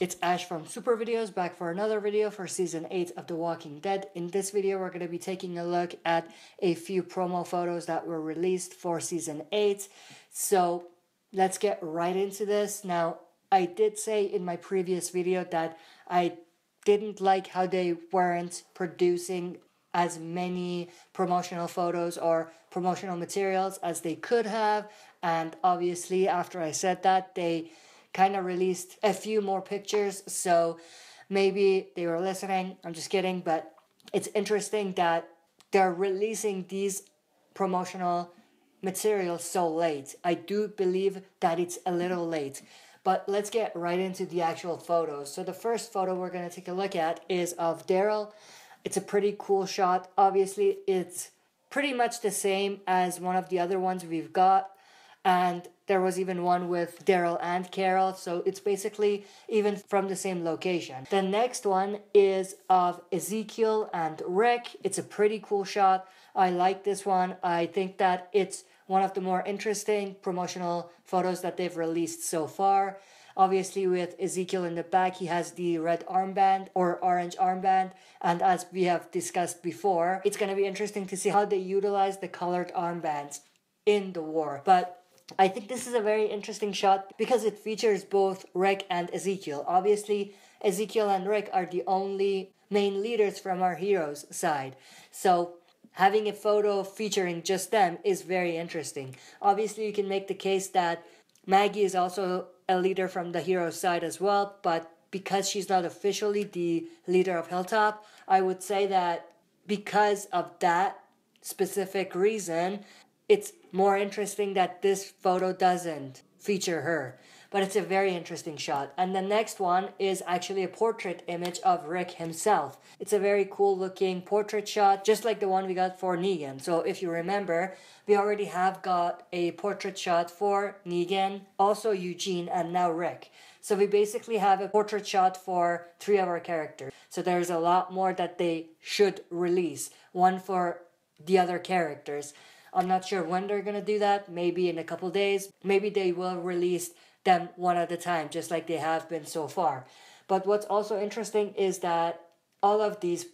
It's Ash from Super Videos, back for another video for Season 8 of The Walking Dead. In this video, we're going to be taking a look at a few promo photos that were released for Season 8. So, let's get right into this. Now, I did say in my previous video that I didn't like how they weren't producing as many promotional photos or promotional materials as they could have. And obviously, after I said that, they kind of released a few more pictures, so maybe they were listening. I'm just kidding, but it's interesting that they're releasing these promotional materials so late. I do believe that it's a little late, but let's get right into the actual photos. So the first photo we're going to take a look at is of Daryl. It's a pretty cool shot. Obviously, it's pretty much the same as one of the other ones we've got. And there was even one with Daryl and Carol, so it's basically even from the same location. The next one is of Ezekiel and Rick. It's a pretty cool shot. I like this one. I think that it's one of the more interesting promotional photos that they've released so far. Obviously, with Ezekiel in the back, he has the red armband or orange armband. And as we have discussed before, it's going to be interesting to see how they utilize the colored armbands in the war. But I think this is a very interesting shot because it features both Rick and Ezekiel. Obviously, Ezekiel and Rick are the only main leaders from our heroes' side. So having a photo featuring just them is very interesting. Obviously, you can make the case that Maggie is also a leader from the hero's side as well, but because she's not officially the leader of Hilltop, I would say that because of that specific reason, it's more interesting that this photo doesn't feature her. But it's a very interesting shot. And the next one is actually a portrait image of Rick himself. It's a very cool looking portrait shot, just like the one we got for Negan. So if you remember, we already have got a portrait shot for Negan, also Eugene, and now Rick. So we basically have a portrait shot for 3 of our characters. So there's a lot more that they should release. One for the other characters. I'm not sure when they're going to do that. Maybe in a couple days. Maybe they will release them one at a time, just like they have been so far. But what's also interesting is that all of these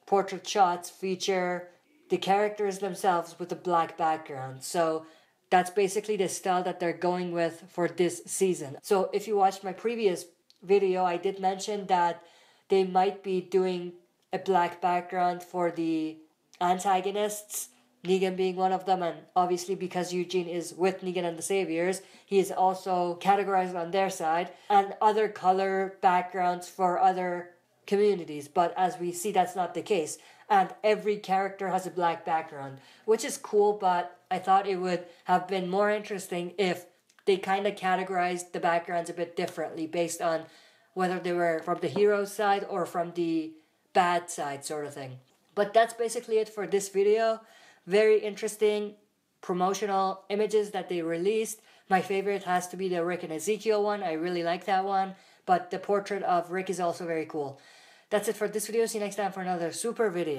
portrait shots feature the characters themselves with a black background. So that's basically the style that they're going with for this season. So if you watched my previous video, I did mention that they might be doing a black background for the antagonists, Negan being one of them, and obviously because Eugene is with Negan and the Saviors, he is also categorized on their side, and other color backgrounds for other communities. But as we see, that's not the case, and every character has a black background, which is cool, but I thought it would have been more interesting if they kind of categorized the backgrounds a bit differently based on whether they were from the hero's side or from the bad side sort of thing. But that's basically it for this video. Very interesting promotional images that they released. My favorite has to be the Rick and Ezekiel one. I really like that one. But the portrait of Rick is also very cool. That's it for this video. See you next time for another super video.